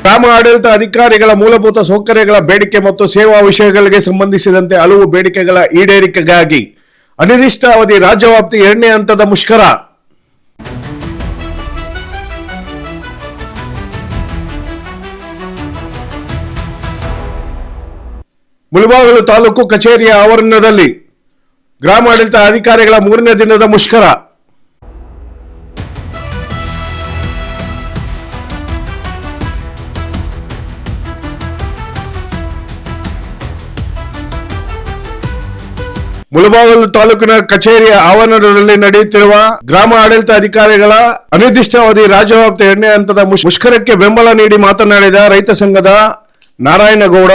ಗ್ರಾಮ ಆಡಳಿತ ಅಧಿಕಾರಿಗಳ ಮೂಲಭೂತ ಸೌಕರ್ಯಗಳ ಬೇಡಿಕೆ ಮತ್ತು ಸೇವಾ ವಿಷಯಗಳಿಗೆ ಸಂಬಂಧಿಸಿದಂತೆ ಹಲವು ಬೇಡಿಕೆಗಳ ಈಡೇರಿಕೆಗಾಗಿ ಅನಿರ್ದಿಷ್ಟಾವಧಿ ರಾಜ್ಯವ್ಯಾಪ್ತಿ 2ನೇ ಹಂತದ ಮುಷ್ಕರ. ಮುಳಬಾಗಿಲು ತಾಲೂಕು ಕಚೇರಿಯ ಆವರಣದಲ್ಲಿ ಗ್ರಾಮಾಡಳಿತ ಅಧಿಕಾರಿಗಳ 3ನೇ ದಿನದ ಮುಷ್ಕರ. ಮುಳಬಾಗಿಲು ತಾಲೂಕಿನ ಕಚೇರಿಯ ಆವರಣದಲ್ಲಿ ನಡೆಯುತ್ತಿರುವ ಗ್ರಾಮ ಆಡಳಿತ ಅಧಿಕಾರಿಗಳ ಅನಿರ್ದಿಷ್ಟಾವಧಿ ರಾಜ್ಯವ್ಯಾಪ್ತಿ 2ನೇ ಹಂತದ ಮುಷ್ಕರಕ್ಕೆ ಬೆಂಬಲ ನೀಡಿ ಮಾತನಾಡಿದ ರೈತ ಸಂಘದ ನಾರಾಯಣಗೌಡ,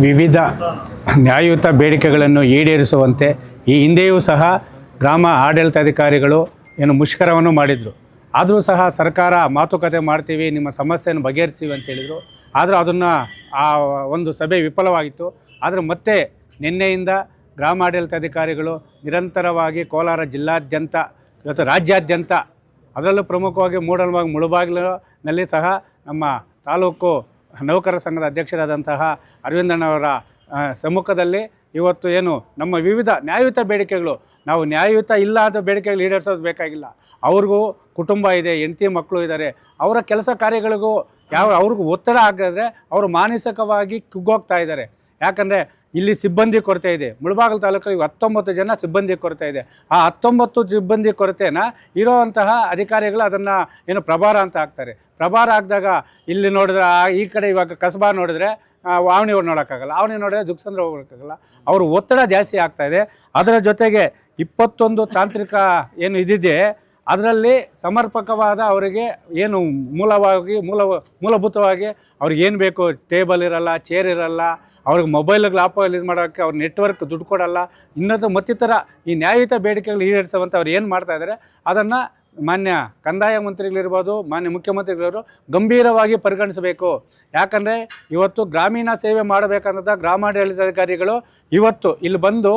ವಿವಿಧ ನ್ಯಾಯಯುತ ಬೇಡಿಕೆಗಳನ್ನು ಈಡೇರಿಸುವಂತೆ ಈ ಹಿಂದೆಯೂ ಸಹ ಗ್ರಾಮ ಆಡಳಿತಾಧಿಕಾರಿಗಳು ಮುಷ್ಕರವನ್ನು ಮಾಡಿದರು. ಆದರೂ ಸಹ ಸರ್ಕಾರ ಮಾತುಕತೆ ಮಾಡ್ತೀವಿ, ನಿಮ್ಮ ಸಮಸ್ಯೆಯನ್ನು ಬಗೆಹರಿಸ್ತೀವಿ ಅಂತ ಹೇಳಿದರು. ಆದರೆ ಅದನ್ನು ಆ ಒಂದು ಸಭೆ ವಿಫಲವಾಗಿತ್ತು. ಆದರೆ ಮತ್ತೆ ನಿನ್ನೆಯಿಂದ ಗ್ರಾಮಾಡಳಿತಾಧಿಕಾರಿಗಳು ನಿರಂತರವಾಗಿ ಕೋಲಾರ ಜಿಲ್ಲಾದ್ಯಂತ, ಇವತ್ತು ರಾಜ್ಯಾದ್ಯಂತ, ಅದರಲ್ಲೂ ಪ್ರಮುಖವಾಗಿ ಮುಳಬಾಗಿಲಿನಲ್ಲಿ ಸಹ ನಮ್ಮ ತಾಲೂಕು ನೌಕರರ ಸಂಘದ ಅಧ್ಯಕ್ಷರಾದಂತಹ ಅರವಿಂದಣ್ಣವರ ಸಮ್ಮುಖದಲ್ಲಿ ಇವತ್ತು ನಮ್ಮ ವಿವಿಧ ನ್ಯಾಯಯುತ ಬೇಡಿಕೆಗಳು, ನಾವು ನ್ಯಾಯಯುತ ಇಲ್ಲ ಅಂತ ಬೇಡಿಕೆಗಳು ಈಡೇರಿಸೋದು ಬೇಕಾಗಿಲ್ಲ. ಅವ್ರಿಗೂ ಕುಟುಂಬ ಇದೆ, ಹೆಂಡತಿ ಮಕ್ಕಳು ಇದ್ದಾರೆ. ಅವರ ಕೆಲಸ ಕಾರ್ಯಗಳಿಗೂ ಅವ್ರಿಗೂ ಒತ್ತಡ ಆಗಿದ್ರೆ ಅವರು ಮಾನಸಿಕವಾಗಿ ಕುಗ್ಗೋಗ್ತಾ ಇದ್ದಾರೆ. ಯಾಕಂದರೆ ಇಲ್ಲಿ ಸಿಬ್ಬಂದಿ ಕೊರತೆ ಇದೆ. ಮುಳಬಾಗಿಲು ತಾಲೂಕಲ್ಲಿ 19 ಜನ ಸಿಬ್ಬಂದಿ ಕೊರತೆ ಇದೆ. ಆ 19 ಸಿಬ್ಬಂದಿ ಕೊರತೆನ ಇರೋವಂತಹ ಅಧಿಕಾರಿಗಳು ಅದನ್ನು ಪ್ರಭಾರ ಅಂತ ಹಾಕ್ತಾರೆ. ಪ್ರಭಾರ ಹಾಕಿದಾಗ ಇಲ್ಲಿ ನೋಡಿದ್ರೆ ಈ ಕಡೆ ಇವಾಗ ಕಸಬಾ ನೋಡಿದ್ರೆ ಆವಣಿ ನೋಡೋಕ್ಕಾಗಲ್ಲ, ಆವಣಿ ನೋಡಿದ್ರೆ ದುಕ್ಸಂದ್ರ ಹೋಗೋಕ್ಕಾಗಲ್ಲ. ಅವರು ಒತ್ತಡ ಜಾಸ್ತಿ ಆಗ್ತಾಯಿದೆ. ಅದರ ಜೊತೆಗೆ 21 ತಾಂತ್ರಿಕ ಇದಿದೆ, ಅದರಲ್ಲಿ ಸಮರ್ಪಕವಾದ ಅವರಿಗೆ ಮೂಲಭೂತವಾಗಿ ಅವ್ರಿಗೆ ಏನು ಬೇಕು, ಟೇಬಲ್ ಇರಲ್ಲ, ಚೇರ್ ಇರಲ್ಲ, ಅವ್ರಿಗೆ ಮೊಬೈಲ್ಗೆ ಆಪಲ್ಲಿ ಇದು ಮಾಡೋಕ್ಕೆ ಅವ್ರ ನೆಟ್ವರ್ಕ್ ದುಡ್ಡು ಕೊಡಲ್ಲ. ಇನ್ನೊಂದು ಮತ್ತಿತರ ಈ ನ್ಯಾಯಯುತ ಬೇಡಿಕೆಗಳು ಈಡೇರಿಸುವಂಥ ಅವ್ರು ಏನು ಮಾಡ್ತಾಯಿದ್ದಾರೆ ಅದನ್ನು ಮಾನ್ಯ ಕಂದಾಯ ಮಂತ್ರಿಗಳಿರ್ಬೋದು, ಮಾನ್ಯ ಮುಖ್ಯಮಂತ್ರಿಗಳವರು ಗಂಭೀರವಾಗಿ ಪರಿಗಣಿಸಬೇಕು. ಯಾಕಂದರೆ ಇವತ್ತು ಗ್ರಾಮೀಣ ಸೇವೆ ಮಾಡಬೇಕನ್ನೋದ ಗ್ರಾಮಾಡಳಿತಾಧಿಕಾರಿಗಳು ಇವತ್ತು ಇಲ್ಲಿ ಬಂದು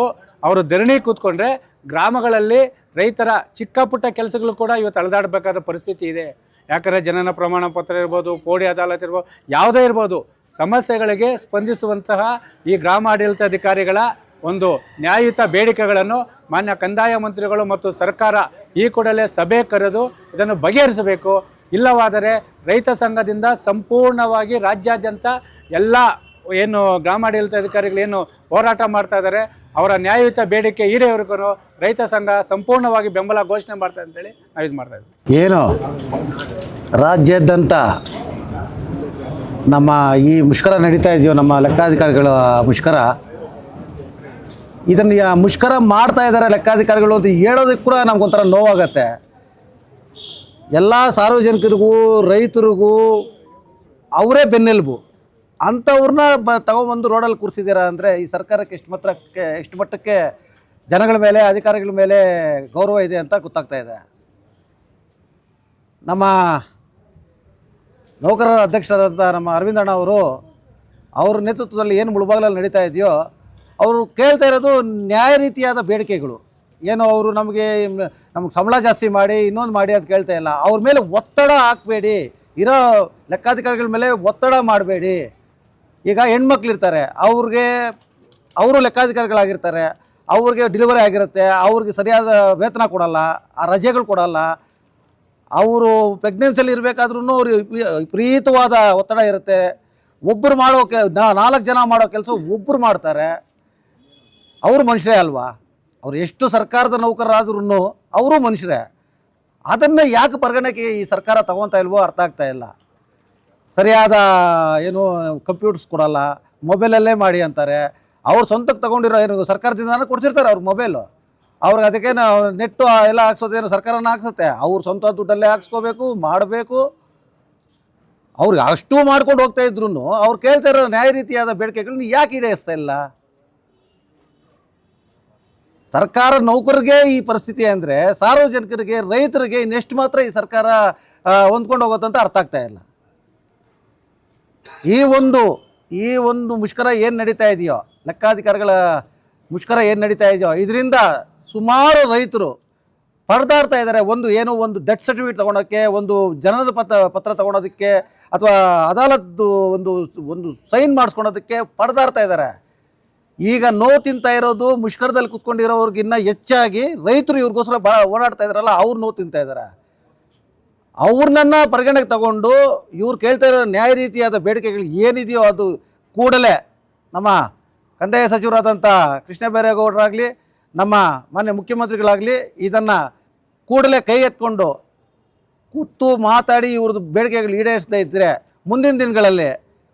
ಅವರು ಧರಣಿ ಕೂತ್ಕೊಂಡ್ರೆ ಗ್ರಾಮಗಳಲ್ಲಿ ರೈತರ ಚಿಕ್ಕ ಪುಟ್ಟ ಕೆಲಸಗಳು ಕೂಡ ಇವತ್ತು ಅಳೆದಾಡಬೇಕಾದ ಪರಿಸ್ಥಿತಿ ಇದೆ. ಯಾಕಂದರೆ ಜನನ ಪ್ರಮಾಣ ಪತ್ರ ಇರ್ಬೋದು, ಕೋಡಿ ಅದಾಲತ್ ಇರ್ಬೋದು, ಯಾವುದೇ ಇರ್ಬೋದು, ಸಮಸ್ಯೆಗಳಿಗೆ ಸ್ಪಂದಿಸುವಂತಹ ಈ ಗ್ರಾಮಾಡಳಿತಾಧಿಕಾರಿಗಳ ಒಂದು ನ್ಯಾಯಯುತ ಬೇಡಿಕೆಗಳನ್ನು ಮಾನ್ಯ ಕಂದಾಯ ಮಂತ್ರಿಗಳು ಮತ್ತು ಸರ್ಕಾರ ಈ ಕೂಡಲೇ ಸಭೆ ಕರೆದು ಇದನ್ನು ಬಗೆಹರಿಸಬೇಕು. ಇಲ್ಲವಾದರೆ ರೈತ ಸಂಘದಿಂದ ಸಂಪೂರ್ಣವಾಗಿ ರಾಜ್ಯಾದ್ಯಂತ ಎಲ್ಲ ಗ್ರಾಮಾಡಳಿತಾಧಿಕಾರಿಗಳು ಹೋರಾಟ ಮಾಡ್ತಾ ಇದ್ದಾರೆ, ಅವರ ನ್ಯಾಯಯುತ ಬೇಡಿಕೆ ಈಡೇರಿಕೆವರೆಗೂ ರೈತ ಸಂಘ ಸಂಪೂರ್ಣವಾಗಿ ಬೆಂಬಲ ಘೋಷಣೆ ಮಾಡ್ತಾರೆ ಅಂತೇಳಿ ನಾವು ಇದು ಮಾಡ್ತಾ ಇದ್ದೀವಿ. ರಾಜ್ಯಾದ್ಯಂತ ನಮ್ಮ ಈ ಮುಷ್ಕರ ನಡೀತಾ ಇದೆಯೋ, ನಮ್ಮ ಲೆಕ್ಕಾಧಿಕಾರಿಗಳ ಮುಷ್ಕರ, ಇದನ್ನು ಮುಷ್ಕರ ಮಾಡ್ತಾ ಇದ್ದಾರೆ ಲೆಕ್ಕಾಧಿಕಾರಿಗಳು ಅಂತ ಹೇಳೋದಕ್ಕೆ ಕೂಡ ನಮಗೊಂಥರ ನೋವಾಗತ್ತೆ. ಎಲ್ಲ ಸಾರ್ವಜನಿಕರಿಗೂ ರೈತರಿಗೂ ಅವರೇ ಬೆನ್ನೆಲುಬು ಅಂಥವ್ರನ್ನ ತಗೊಂಬಂದು ರೋಡಲ್ಲಿ ಕೂರಿಸಿದ್ದೀರಾ ಅಂದರೆ ಈ ಸರ್ಕಾರಕ್ಕೆ ಎಷ್ಟು ಮಟ್ಟಕ್ಕೆ ಜನಗಳ ಮೇಲೆ, ಅಧಿಕಾರಿಗಳ ಮೇಲೆ ಗೌರವ ಇದೆ ಅಂತ ಗೊತ್ತಾಗ್ತಾ ಇದೆ. ನಮ್ಮ ನೌಕರರ ಅಧ್ಯಕ್ಷರಾದಂಥ ನಮ್ಮ ಅರವಿಂದಣ್ಣ ಅವ್ರ ನೇತೃತ್ವದಲ್ಲಿ ಏನು ಮುಳಬಾಗಿಲಲ್ಲಿ ನಡೀತಾ ಇದೆಯೋ, ಅವರು ಕೇಳ್ತಾ ಇರೋದು ನ್ಯಾಯ ರೀತಿಯಾದ ಬೇಡಿಕೆಗಳು. ಅವರು ನಮಗೆ ಸಂಬಳ ಜಾಸ್ತಿ ಮಾಡಿ, ಇನ್ನೊಂದು ಮಾಡಿ ಅಂತ ಕೇಳ್ತಾ ಇಲ್ಲ. ಅವ್ರ ಮೇಲೆ ಒತ್ತಡ ಹಾಕಬೇಡಿ, ಇರೋ ಲೆಕ್ಕಾಧಿಕಾರಿಗಳ ಮೇಲೆ ಒತ್ತಡ ಮಾಡಬೇಡಿ. ಈಗ ಹೆಣ್ಮಕ್ಳಿರ್ತಾರೆ, ಅವರು ಲೆಕ್ಕಾಧಿಕಾರಿಗಳಾಗಿರ್ತಾರೆ, ಅವ್ರಿಗೆ ಡೆಲಿವರಿ ಆಗಿರುತ್ತೆ, ಅವ್ರಿಗೆ ಸರಿಯಾದ ವೇತನ ಕೊಡಲ್ಲ, ಆ ರಜೆಗಳು ಕೊಡಲ್ಲ. ಅವರು ಪ್ರೆಗ್ನೆನ್ಸಿಯಲ್ಲಿ ಇರಬೇಕಾದ್ರೂ ಅವ್ರಿಗೆ ವಿಪರೀತವಾದ ಒತ್ತಡ ಇರುತ್ತೆ. ಒಬ್ಬರು ಮಾಡೋ 4 ಜನ ಮಾಡೋ ಕೆಲಸ ಒಬ್ಬರು ಮಾಡ್ತಾರೆ. ಅವರು ಮನುಷ್ಯರೇ ಅಲ್ವಾ? ಅವ್ರು ಎಷ್ಟು ಸರ್ಕಾರದ ನೌಕರರಾದ್ರೂ ಅವರು ಮನುಷ್ಯರೇ. ಅದನ್ನು ಯಾಕೆ ಪರಿಗಣನೆಗೆ ಈ ಸರ್ಕಾರ ತಗೊತಾ ಇಲ್ವೋ ಅರ್ಥ ಆಗ್ತಾ ಇಲ್ಲ. ಸರಿಯಾದ ಕಂಪ್ಯೂಟರ್ಸ್ ಕೊಡಲ್ಲ, ಮೊಬೈಲಲ್ಲೇ ಮಾಡಿ ಅಂತಾರೆ. ಅವ್ರು ಸ್ವಂತಕ್ಕೆ ತೊಗೊಂಡಿರೋ ಸರ್ಕಾರದಿಂದನೇ ಕೊಡ್ಸಿರ್ತಾರೆ ಅವ್ರ ಮೊಬೈಲು. ಅವ್ರಿಗೆ ಅದಕ್ಕೆ ನಾವು ನೆಟ್ಟು ಎಲ್ಲ ಹಾಕ್ಸೋದೇನು ಸರ್ಕಾರನ ಹಾಕ್ಸುತ್ತೆ, ಅವ್ರು ಸ್ವಂತ ದುಡ್ಡಲ್ಲೇ ಹಾಕ್ಸ್ಕೋಬೇಕು, ಮಾಡಬೇಕು. ಅವ್ರಿಗೆ ಅಷ್ಟು ಮಾಡ್ಕೊಂಡು ಹೋಗ್ತಾ ಇದ್ರು ಅವ್ರು ಕೇಳ್ತಾ ಇರೋ ನ್ಯಾಯ ರೀತಿಯಾದ ಬೇಡಿಕೆಗಳನ್ನ ಯಾಕೆ ಈಡೇರಿಸ್ತಾ ಇಲ್ಲ? ಸರ್ಕಾರ ನೌಕರರಿಗೆ ಈ ಪರಿಸ್ಥಿತಿ ಅಂದರೆ ಸಾರ್ವಜನಿಕರಿಗೆ, ರೈತರಿಗೆ ಇನ್ನೆಷ್ಟು ಮಾತ್ರ ಈ ಸರ್ಕಾರ ಹೊಂದ್ಕೊಂಡು ಹೋಗುತ್ತಂತ ಅರ್ಥ ಆಗ್ತಾ ಇಲ್ಲ. ಈ ಒಂದು ಮುಷ್ಕರ ಏನು ನಡೀತಾ ಇದೆಯೋ, ಲೆಕ್ಕಾಧಿಕಾರಿಗಳ ಮುಷ್ಕರ ಏನು ನಡೀತಾ ಇದೆಯೋ, ಇದರಿಂದ ಸುಮಾರು ರೈತರು ಪರದಾಡ್ತಾ ಇದ್ದಾರೆ. ಒಂದು ಡೆತ್ ಸರ್ಟಿಫಿಕೇಟ್ ತೊಗೊಳೋಕ್ಕೆ, ಒಂದು ಜನನದ ಪತ್ರ ತೊಗೊಳೋದಕ್ಕೆ, ಅಥವಾ ಅದಾಲತ್ತು ಒಂದು ಸೈನ್ ಮಾಡಿಸ್ಕೊಳೋದಕ್ಕೆ ಪರದಾಡ್ತಾ ಇದ್ದಾರೆ. ಈಗ ನೋವು ತಿಂತಾ ಇರೋದು ಮುಷ್ಕರದಲ್ಲಿ ಕುತ್ಕೊಂಡಿರೋರ್ಗಿನ್ನ ಹೆಚ್ಚಾಗಿ ರೈತರು ಇವ್ರಿಗೋಸ್ಕರ ಓಡಾಡ್ತಾ ಇದ್ದಾರಲ್ಲ, ಅವ್ರು ನೋವು ತಿಂತಾ ಇದ್ದಾರೆ. ಅವ್ರನ್ನ ಪರಿಗಣನೆಗೆ ತಗೊಂಡು ಇವ್ರು ಕೇಳ್ತಾ ಇರೋ ನ್ಯಾಯ ರೀತಿಯಾದ ಬೇಡಿಕೆಗಳು ಏನಿದೆಯೋ ಅದು ಕೂಡಲೇ ನಮ್ಮ ಕಂದಾಯ ಸಚಿವರಾದಂಥ ಕೃಷ್ಣ ಬೈರೇಗೌಡರಾಗಲಿ, ನಮ್ಮ ಮಾನ್ಯ ಮುಖ್ಯಮಂತ್ರಿಗಳಾಗಲಿ ಇದನ್ನು ಕೂಡಲೇ ಕೈ ಎತ್ಕೊಂಡು ಕೂತು ಮಾತಾಡಿ ಇವ್ರದ್ದು ಬೇಡಿಕೆಗಳು ಈಡೇರಿಸದೇ ಇದ್ದರೆ ಮುಂದಿನ ದಿನಗಳಲ್ಲಿ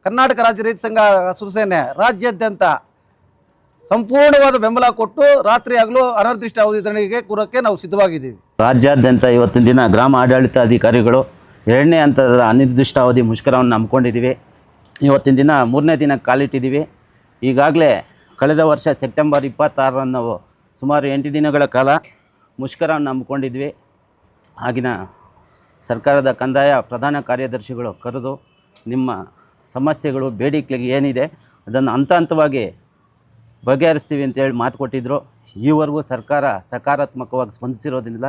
ಕರ್ನಾಟಕ ರಾಜ್ಯ ರೈತ ಸಂಘ ಹಸಿರು ಸೇನೆ ರಾಜ್ಯಾದ್ಯಂತ ಸಂಪೂರ್ಣವಾದ ಬೆಂಬಲ ಕೊಟ್ಟು ರಾತ್ರಿ ಹಗಲು ಅನಿರ್ದಿಷ್ಟ ಅವಧಿ ಧರಣಿಗೆ ಕೂರಕ್ಕೆ ನಾವು ಸಿದ್ಧವಾಗಿದ್ದೀವಿ. ರಾಜ್ಯಾದ್ಯಂತ ಇವತ್ತಿನ ದಿನ ಗ್ರಾಮ ಆಡಳಿತಾಧಿಕಾರಿಗಳು 2ನೇ ಹಂತದ ಅನಿರ್ದಿಷ್ಟಾವಧಿ ಮುಷ್ಕರವನ್ನು ಹಮ್ಮಿಕೊಂಡಿದ್ದೀವಿ. ಇವತ್ತಿನ ದಿನ 3ನೇ ದಿನಕ್ಕೆ ಕಾಲಿಟ್ಟಿದ್ದೀವಿ. ಈಗಾಗಲೇ ಕಳೆದ ವರ್ಷ ಸೆಪ್ಟೆಂಬರ್ 26ರಂದು ನಾವು ಸುಮಾರು 8 ದಿನಗಳ ಕಾಲ ಮುಷ್ಕರವನ್ನು ಹಮ್ಮಿಕೊಂಡಿದ್ವಿ. ಆಗಿನ ಸರ್ಕಾರದ ಕಂದಾಯ ಪ್ರಧಾನ ಕಾರ್ಯದರ್ಶಿಗಳು ಕರೆದು ನಿಮ್ಮ ಸಮಸ್ಯೆಗಳು, ಬೇಡಿಕೆಗೆ ಏನಿದೆ ಅದನ್ನು ಹಂತ ಹಂತವಾಗಿ ಬಗೆಹರಿಸ್ತೀವಿ ಅಂತೇಳಿ ಮಾತು ಕೊಟ್ಟಿದ್ದರು. ಈವರೆಗೂ ಸರ್ಕಾರ ಸಕಾರಾತ್ಮಕವಾಗಿ ಸ್ಪಂದಿಸಿರೋದ್ರಿಂದ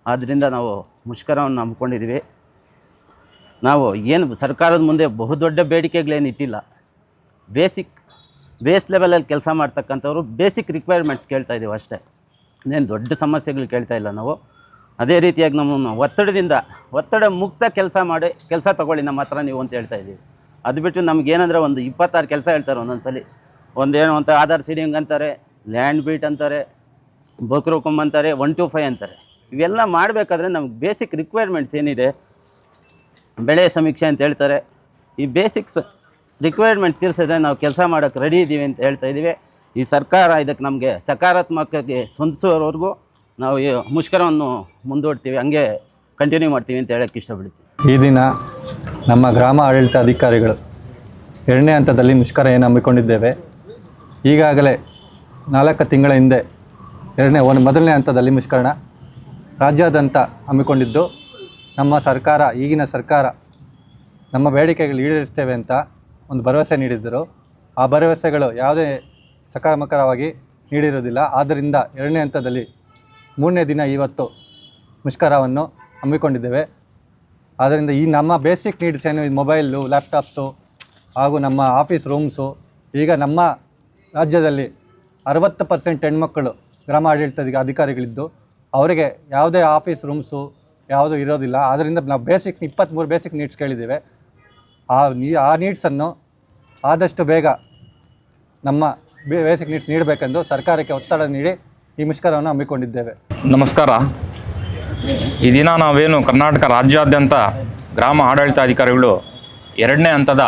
ಆದ್ದರಿಂದ ನಾವು ಮುಷ್ಕರವನ್ನು ಹಮ್ಮಿಕೊಂಡಿದ್ದೀವಿ. ನಾವು ಏನು ಸರ್ಕಾರದ ಮುಂದೆ ಬಹುದೊಡ್ಡ ಬೇಡಿಕೆಗಳೇನು ಇಟ್ಟಿಲ್ಲ. ಬೇಸ್ ಲೆವೆಲಲ್ಲಿ ಕೆಲಸ ಮಾಡ್ತಕ್ಕಂಥವ್ರು ಬೇಸಿಕ್ ರಿಕ್ವೈರ್ಮೆಂಟ್ಸ್ ಕೇಳ್ತಾ ಇದ್ದೀವಿ ಅಷ್ಟೇ. ಇನ್ನೇನು ದೊಡ್ಡ ಸಮಸ್ಯೆಗಳು ಕೇಳ್ತಾ ಇಲ್ಲ ನಾವು. ಅದೇ ರೀತಿಯಾಗಿ ನಮ್ಮನ್ನು ಒತ್ತಡ ಮುಕ್ತ ಕೆಲಸ ತೊಗೊಳ್ಳಿ ನಮ್ಮ ಹತ್ರ ನೀವು ಅಂತ ಹೇಳ್ತಾ ಇದ್ದೀವಿ. ಅದು ಬಿಟ್ಟು ನಮಗೇನಂದರೆ ಒಂದು 26 ಕೆಲಸ ಹೇಳ್ತಾರೆ ಒಂದೊಂದು ಸಲ. ಒಂದೇನು ಅಂತ ಆಧಾರ್ ಸೀಡಿಂಗ್ ಅಂತಾರೆ, ಲ್ಯಾಂಡ್ ಬೀಟ್ ಅಂತಾರೆ, ಬೋಕ್ರೋಕಮ್ ಅಂತಾರೆ, 1 to 5 ಅಂತಾರೆ. ಇವೆಲ್ಲ ಮಾಡಬೇಕಾದ್ರೆ ನಮ್ಗೆ ಬೇಸಿಕ್ ರಿಕ್ವೈರ್ಮೆಂಟ್ಸ್ ಏನಿದೆ, ಬೆಳೆ ಸಮೀಕ್ಷೆ ಅಂತ ಹೇಳ್ತಾರೆ, ಈ ಬೇಸಿಕ್ಸ್ ರಿಕ್ವೈರ್ಮೆಂಟ್ ತೀರಿಸಿದ್ರೆ ನಾವು ಕೆಲಸ ಮಾಡೋಕ್ಕೆ ರೆಡಿ ಇದ್ದೀವಿ ಅಂತ ಹೇಳ್ತಾ ಇದ್ದೀವಿ. ಈ ಸರ್ಕಾರ ಇದಕ್ಕೆ ನಮಗೆ ಸಕಾರಾತ್ಮಕವಾಗಿ ಸ್ಪಂದಿಸೋವರೆಗೂ ನಾವು ಈ ಮುಷ್ಕರವನ್ನು ಮುಂದೂಡ್ತೀವಿ, ಹಂಗೆ ಕಂಟಿನ್ಯೂ ಮಾಡ್ತೀವಿ ಅಂತ ಹೇಳೋಕ್ಕೆ ಇಷ್ಟಪಡ್ತೀವಿ. ಈ ದಿನ ನಮ್ಮ ಗ್ರಾಮ ಆಡಳಿತ ಅಧಿಕಾರಿಗಳು 2ನೇ ಹಂತದಲ್ಲಿ ಮುಷ್ಕರ ಏನು ಹಮ್ಮಿಕೊಂಡಿದ್ದೇವೆ. ಈಗಾಗಲೇ 4 ತಿಂಗಳ ಹಿಂದೆ ಮೊದಲನೇ ಹಂತದಲ್ಲಿ ಮುಷ್ಕರ ರಾಜ್ಯಾದ್ಯಂತ ಹಮ್ಮಿಕೊಂಡಿದ್ದು, ನಮ್ಮ ಸರ್ಕಾರ, ಈಗಿನ ಸರ್ಕಾರ ನಮ್ಮ ಬೇಡಿಕೆಗಳು ಈಡೇರಿಸ್ತೇವೆ ಅಂತ ಒಂದು ಭರವಸೆ ನೀಡಿದ್ದರು. ಆ ಭರವಸೆಗಳು ಯಾವುದೇ ಸಕಾರಾತ್ಮಕವಾಗಿ ನೀಡಿರುವುದಿಲ್ಲ. ಆದ್ದರಿಂದ 2ನೇ ಹಂತದಲ್ಲಿ 3ನೇ ದಿನ ಇವತ್ತು ಮುಷ್ಕರವನ್ನು ಹಮ್ಮಿಕೊಂಡಿದ್ದೇವೆ. ಆದ್ದರಿಂದ ಈ ನಮ್ಮ ಬೇಸಿಕ್ ನೀಡ್ಸ್ ಏನು, ಮೊಬೈಲು, ಲ್ಯಾಪ್ಟಾಪ್ಸು ಹಾಗೂ ನಮ್ಮ ಆಫೀಸ್ ರೂಮ್ಸು, ಈಗ ನಮ್ಮ ರಾಜ್ಯದಲ್ಲಿ 60% ಹೆಣ್ಮಕ್ಕಳು ಗ್ರಾಮ ಆಡಳಿತ ಅಧಿಕಾರಿಗಳಿದ್ದು ಅವರಿಗೆ ಯಾವುದೇ ಆಫೀಸ್ ರೂಮ್ಸು ಯಾವುದೂ ಇರೋದಿಲ್ಲ. ಆದ್ದರಿಂದ ನಾವು 23 ಬೇಸಿಕ್ ನೀಡ್ಸ್ ಕೇಳಿದ್ದೇವೆ. ಆ ನೀಡ್ಸನ್ನು ಆದಷ್ಟು ಬೇಗ ನಮ್ಮ ಬೇಸಿಕ್ ನೀಡ್ಸ್ ನೀಡಬೇಕೆಂದು ಸರ್ಕಾರಕ್ಕೆ ಒತ್ತಡ ನೀಡಿ ಈ ಮುಷ್ಕರವನ್ನು ಹಮ್ಮಿಕೊಂಡಿದ್ದೇವೆ. ನಮಸ್ಕಾರ. ಈ ದಿನ ನಾವೇನು ಕರ್ನಾಟಕ ರಾಜ್ಯಾದ್ಯಂತ ಗ್ರಾಮ ಆಡಳಿತಾಧಿಕಾರಿಗಳು 2ನೇ ಹಂತದ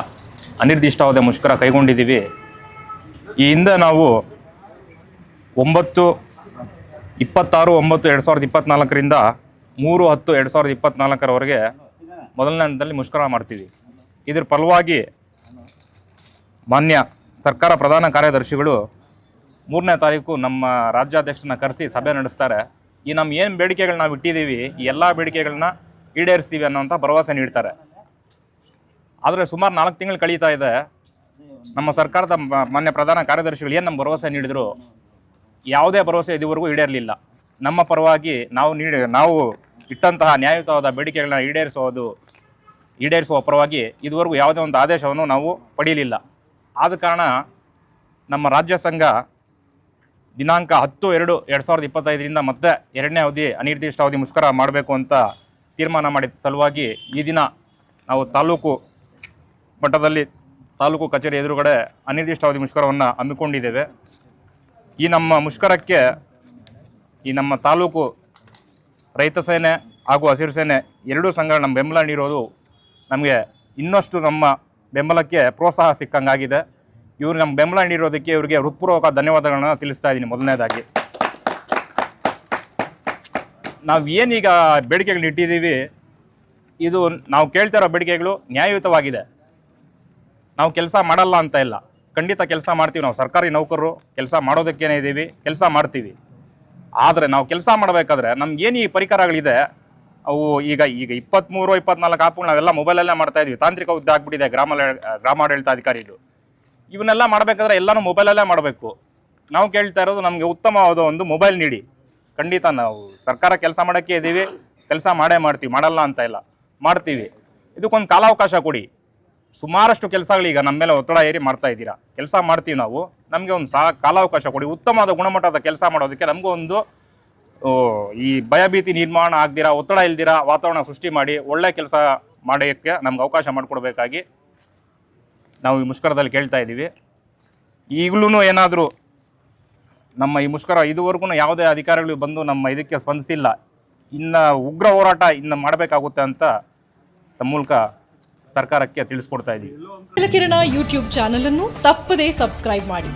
ಅನಿರ್ದಿಷ್ಟಾವಧಿ ಮುಷ್ಕರ ಕೈಗೊಂಡಿದ್ದೀವಿ. ಈ ಹಿಂದೆ ನಾವು 26/9/2024ರಿಂದ 3/10/2024ರವರೆಗೆ ಮೊದಲನೇ ಹಂತದಲ್ಲಿ ಮುಷ್ಕರ ಮಾಡ್ತೀವಿ. ಇದರ ಫಲವಾಗಿ ಮಾನ್ಯ ಸರ್ಕಾರ ಪ್ರಧಾನ ಕಾರ್ಯದರ್ಶಿಗಳು 3ನೇ ತಾರೀಕು ನಮ್ಮ ರಾಜ್ಯಾಧ್ಯಕ್ಷರನ್ನ ಕರೆಸಿ ಸಭೆ ನಡೆಸ್ತಾರೆ. ಈ ನಮ್ಮ ಏನು ಬೇಡಿಕೆಗಳು ನಾವು ಇಟ್ಟಿದ್ದೀವಿ, ಈ ಎಲ್ಲ ಬೇಡಿಕೆಗಳನ್ನ ಈಡೇರಿಸ್ತೀವಿ ಅನ್ನೋಂಥ ಭರವಸೆ ನೀಡ್ತಾರೆ. ಆದರೆ ಸುಮಾರು 4 ತಿಂಗಳು ಕಳೀತಾ ಇದೆ. ನಮ್ಮ ಸರ್ಕಾರದ ಮಾನ್ಯ ಪ್ರಧಾನ ಕಾರ್ಯದರ್ಶಿಗಳು ಏನು ನಮ್ಮ ಭರವಸೆ ನೀಡಿದ್ರು, ಯಾವುದೇ ಭರವಸೆ ಇದುವರೆಗೂ ಈಡೇರಲಿಲ್ಲ. ನಮ್ಮ ಪರವಾಗಿ ನಾವು ಇಟ್ಟಂತಹ ನ್ಯಾಯಯುತವಾದ ಬೇಡಿಕೆಗಳನ್ನ ಈಡೇರಿಸುವ ಪರವಾಗಿ ಇದುವರೆಗೂ ಯಾವುದೇ ಒಂದು ಆದೇಶವನ್ನು ನಾವು ಪಡೆಯಲಿಲ್ಲ. ಆದ ಕಾರಣ ನಮ್ಮ ರಾಜ್ಯ ಸಂಘ ದಿನಾಂಕ 10/2/2025ರಿಂದ ಮತ್ತೆ 2ನೇ ಅವಧಿ ಅನಿರ್ದಿಷ್ಟಾವಧಿ ಮುಷ್ಕರ ಮಾಡಬೇಕು ಅಂತ ತೀರ್ಮಾನ ಮಾಡಿದ ಸಲುವಾಗಿ ಈ ದಿನ ನಾವು ತಾಲೂಕು ಮಟ್ಟದಲ್ಲಿ ತಾಲೂಕು ಕಚೇರಿ ಎದುರುಗಡೆ ಅನಿರ್ದಿಷ್ಟಾವಧಿ ಮುಷ್ಕರವನ್ನು ಹಮ್ಮಿಕೊಂಡಿದ್ದೇವೆ. ಈ ನಮ್ಮ ಮುಷ್ಕರಕ್ಕೆ ಈ ನಮ್ಮ ತಾಲೂಕು ರೈತ ಸೇನೆ ಹಾಗೂ ಹಸಿರು ಸೇನೆ ಎರಡೂ ಸಂಘಗಳು ನಮ್ಮ ಬೆಂಬಲ ನೀಡೋದು ನಮಗೆ ಇನ್ನಷ್ಟು ನಮ್ಮ ಬೆಂಬಲಕ್ಕೆ ಪ್ರೋತ್ಸಾಹ ಸಿಕ್ಕಂಗಾಗಿದೆ. ಇವರು ನಮ್ಮ ಬೆಂಬಲ ನೀಡಿರೋದಕ್ಕೆ ಇವರಿಗೆ ಹೃತ್ಪೂರ್ವಕ ಧನ್ಯವಾದಗಳನ್ನು ತಿಳಿಸ್ತಾ ಇದ್ದೀನಿ. ಮೊದಲನೇದಾಗಿ ನಾವು ಏನೀಗ ಬೇಡಿಕೆಗಳನ್ನ ಇಟ್ಟಿದ್ದೀವಿ, ಇದು ನಾವು ಕೇಳ್ತಿರೋ ಬೇಡಿಕೆಗಳು ನ್ಯಾಯಯುತವಾಗಿದೆ. ನಾವು ಕೆಲಸ ಮಾಡಲ್ಲ ಅಂತ ಇಲ್ಲ, ಖಂಡಿತ ಕೆಲಸ ಮಾಡ್ತೀವಿ. ನಾವು ಸರ್ಕಾರಿ ನೌಕರರು, ಕೆಲಸ ಮಾಡೋದಕ್ಕೇನೆ ಇದ್ದೀವಿ, ಕೆಲಸ ಮಾಡ್ತೀವಿ. ಆದರೆ ನಾವು ಕೆಲಸ ಮಾಡಬೇಕಾದ್ರೆ ನಮ್ಗೇನು ಈ ಪರಿಕರಗಳಿದೆ, ಅವು ಈಗ 23-24 ಆ್ಯಪ್ಗಳು ನಾವೆಲ್ಲ ಮೊಬೈಲಲ್ಲೇ ಮಾಡ್ತಾ ಇದ್ವಿ. ತಾಂತ್ರಿಕ ಹುದ್ದೆ ಆಗ್ಬಿಟ್ಟಿದೆ ಗ್ರಾಮಾಡಳಿತಾಧಿಕಾರಿಗಳು. ಇವನ್ನೆಲ್ಲ ಮಾಡಬೇಕಾದ್ರೆ ಎಲ್ಲನೂ ಮೊಬೈಲಲ್ಲೇ ಮಾಡಬೇಕು. ನಾವು ಕೇಳ್ತಾ ಇರೋದು ನಮಗೆ ಉತ್ತಮವಾದ ಒಂದು ಮೊಬೈಲ್ ನೀಡಿ. ಖಂಡಿತ ನಾವು ಸರ್ಕಾರ ಕೆಲಸ ಮಾಡೋಕ್ಕೆ ಇದ್ದೀವಿ, ಕೆಲಸ ಮಾಡ್ತೀವಿ, ಮಾಡಲ್ಲ ಅಂತ ಇಲ್ಲ, ಮಾಡ್ತೀವಿ. ಇದಕ್ಕೊಂದು ಕಾಲಾವಕಾಶ ಕೊಡಿ. ಸುಮಾರಷ್ಟು ಕೆಲಸಗಳೀಗ ನಮ್ಮ ಮೇಲೆ ಒತ್ತಡ ಏರಿ ಮಾಡ್ತಾ ಇದ್ದೀರಾ, ಕೆಲಸ ಮಾಡ್ತೀವಿ ನಾವು, ನಮಗೆ ಒಂದು ಕಾಲಾವಕಾಶ ಕೊಡಿ. ಉತ್ತಮವಾದ ಗುಣಮಟ್ಟದ ಕೆಲಸ ಮಾಡೋದಕ್ಕೆ ನಮಗೂ ಒಂದು ಈ ಭಯಭೀತಿ ನಿರ್ಮಾಣ ಆಗದಿರಾ, ಒತ್ತಡ ಇಲ್ದಿರಾ ವಾತಾವರಣ ಸೃಷ್ಟಿ ಮಾಡಿ ಒಳ್ಳೆ ಕೆಲಸ ಮಾಡೋಕ್ಕೆ ನಮ್ಗೆ ಅವಕಾಶ ಮಾಡಿಕೊಡ್ಬೇಕಾಗಿ ನಾವು ಈ ಮುಷ್ಕರದಲ್ಲಿ ಕೇಳ್ತಾ ಇದ್ದೀವಿ. ಈಗಲೂ ಏನಾದರೂ ನಮ್ಮ ಈ ಮುಷ್ಕರ ಇದುವರೆಗೂ ಯಾವುದೇ ಅಧಿಕಾರಿಗಳು ಬಂದು ನಮ್ಮ ಇದಕ್ಕೆ ಸ್ಪಂದಿಸಿಲ್ಲ. ಇನ್ನು ಉಗ್ರ ಹೋರಾಟ ಇನ್ನು ಮಾಡಬೇಕಾಗುತ್ತೆ ಅಂತ ತಮ್ಮ ಮೂಲಕ ಸರ್ಕಾರಕ್ಕೆ ತಿಳಿಸ್ಕೊಡ್ತಾ ಇದ್ದೀವಿ. ಕಿರಣ ಯೂಟ್ಯೂಬ್ ಚಾನಲ್ ಅನ್ನು ತಪ್ಪದೇ ಸಬ್ಸ್ಕ್ರೈಬ್ ಮಾಡಿ.